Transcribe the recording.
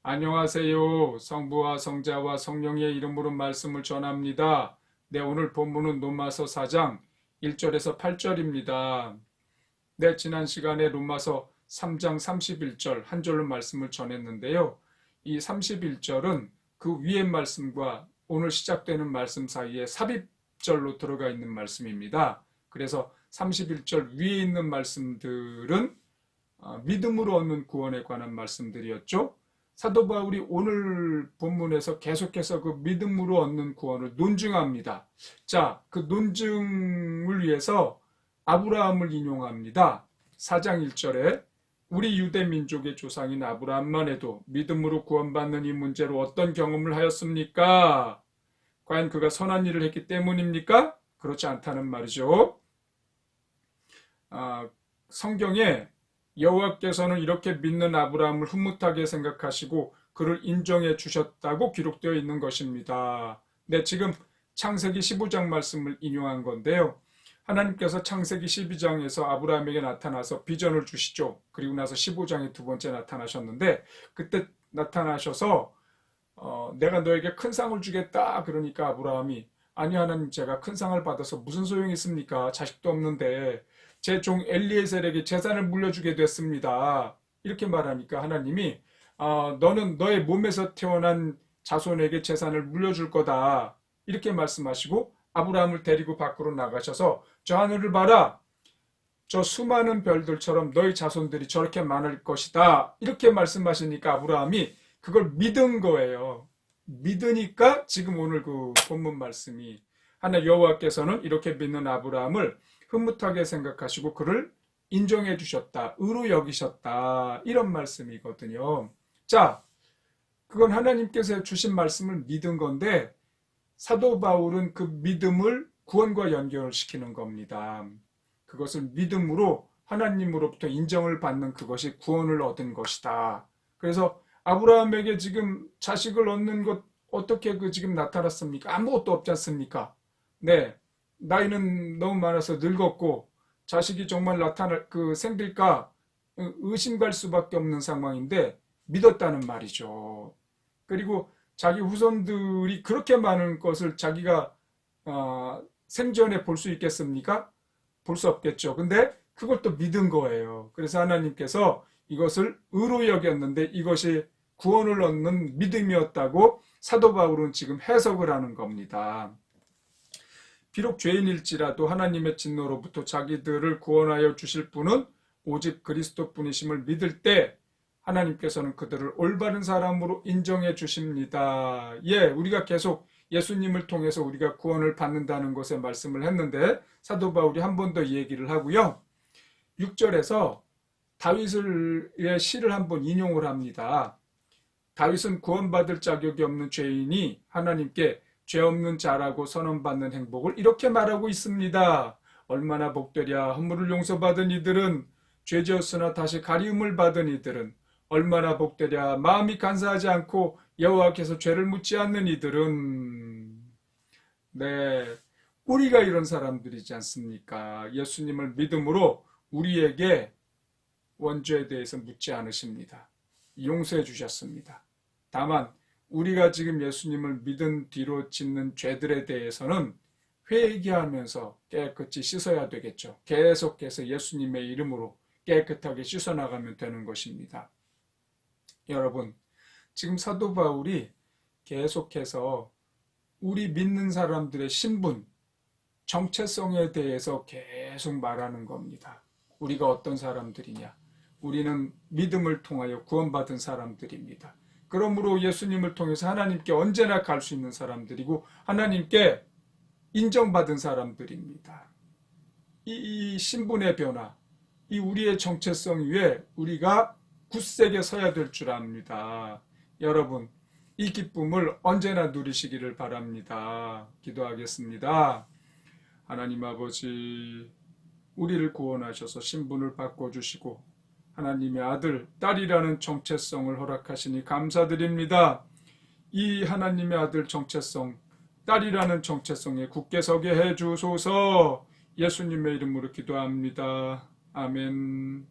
안녕하세요. 성부와 성자와 성령의 이름으로 말씀을 전합니다. 네, 오늘 본문은 로마서 4장 1절에서 8절입니다. 네, 지난 시간에 로마서 3장 31절 한 절로 말씀을 전했는데요. 이 31절은 그 위의 말씀과 오늘 시작되는 말씀 사이에 삽입절로 들어가 있는 말씀입니다. 그래서 31절 위에 있는 말씀들은 믿음으로 얻는 구원에 관한 말씀들이었죠. 사도 바울이 오늘 본문에서 계속해서 그 믿음으로 얻는 구원을 논증합니다. 자, 그 논증을 위해서 아브라함을 인용합니다. 4장 1절에 우리 유대 민족의 조상인 아브라함만 해도 믿음으로 구원받는 이 문제로 어떤 경험을 하였습니까? 과연 그가 선한 일을 했기 때문입니까? 그렇지 않다는 말이죠. 성경에 여호와께서는 이렇게 믿는 아브라함을 흐뭇하게 생각하시고 그를 인정해 주셨다고 기록되어 있는 것입니다. 네, 지금 창세기 15장 말씀을 인용한 건데요. 하나님께서 창세기 12장에서 아브라함에게 나타나서 비전을 주시죠. 그리고 나서 15장에 두 번째 나타나셨는데 그때 나타나셔서 내가 너에게 큰 상을 주겠다. 그러니까 아브라함이 아니 하나님 제가 큰 상을 받아서 무슨 소용이 있습니까? 자식도 없는데 제 종 엘리에셀에게 재산을 물려주게 됐습니다. 이렇게 말하니까 하나님이 너는 너의 몸에서 태어난 자손에게 재산을 물려줄 거다. 이렇게 말씀하시고 아브라함을 데리고 밖으로 나가셔서 저 하늘을 봐라. 저 수많은 별들처럼 너희 자손들이 저렇게 많을 것이다. 이렇게 말씀하시니까 아브라함이 그걸 믿은 거예요. 믿으니까 지금 오늘 그 본문 말씀이 하나 여호와께서는 이렇게 믿는 아브라함을 흐뭇하게 생각하시고 그를 인정해 주셨다. 의로 여기셨다. 이런 말씀이거든요. 자, 그건 하나님께서 주신 말씀을 믿은 건데 사도 바울은 그 믿음을 구원과 연결을 시키는 겁니다. 그것을 믿음으로 하나님으로부터 인정을 받는 그것이 구원을 얻은 것이다. 그래서 아브라함에게 지금 자식을 얻는 것 어떻게 지금 나타났습니까? 아무것도 없지 않습니까? 네, 나이는 너무 많아서 늙었고 자식이 정말 생길까 의심갈 수밖에 없는 상황인데 믿었다는 말이죠. 그리고 자기 후손들이 그렇게 많은 것을 자기가 생전에 볼 수 있겠습니까? 볼 수 없겠죠. 근데 그걸 또 믿은 거예요. 그래서 하나님께서 이것을 의로 여겼는데 이것이 구원을 얻는 믿음이었다고 사도 바울은 지금 해석을 하는 겁니다. 비록 죄인일지라도 하나님의 진노로부터 자기들을 구원하여 주실 분은 오직 그리스도뿐이심을 믿을 때 하나님께서는 그들을 올바른 사람으로 인정해 주십니다. 예, 우리가 계속 예수님을 통해서 우리가 구원을 받는다는 것에 말씀을 했는데 사도 바울이 한 번 더 얘기를 하고요. 6절에서 다윗의 시를 한번 인용을 합니다. 다윗은 구원받을 자격이 없는 죄인이 하나님께 죄 없는 자라고 선언받는 행복을 이렇게 말하고 있습니다. 얼마나 복되랴. 허물을 용서받은 이들은, 죄지었으나 다시 가리움을 받은 이들은 얼마나 복되랴. 마음이 간사하지 않고 여호와께서 죄를 묻지 않는 이들은. 네, 우리가 이런 사람들이지 않습니까? 예수님을 믿음으로 우리에게 원죄에 대해서 묻지 않으십니다. 용서해 주셨습니다. 다만 우리가 지금 예수님을 믿은 뒤로 짓는 죄들에 대해서는 회개하면서 깨끗이 씻어야 되겠죠. 계속해서 예수님의 이름으로 깨끗하게 씻어나가면 되는 것입니다. 여러분, 지금 사도 바울이 계속해서 우리 믿는 사람들의 신분, 정체성에 대해서 계속 말하는 겁니다. 우리가 어떤 사람들이냐? 우리는 믿음을 통하여 구원받은 사람들입니다. 그러므로 예수님을 통해서 하나님께 언제나 갈 수 있는 사람들이고 하나님께 인정받은 사람들입니다. 이 신분의 변화, 이 우리의 정체성 위에 우리가 굳세게 서야 될 줄 압니다. 여러분, 이 기쁨을 언제나 누리시기를 바랍니다. 기도하겠습니다. 하나님 아버지, 우리를 구원하셔서 신분을 바꿔주시고 하나님의 아들, 딸이라는 정체성을 허락하시니 감사드립니다. 이 하나님의 아들 정체성, 딸이라는 정체성에 굳게 서게 해주소서. 예수님의 이름으로 기도합니다. 아멘.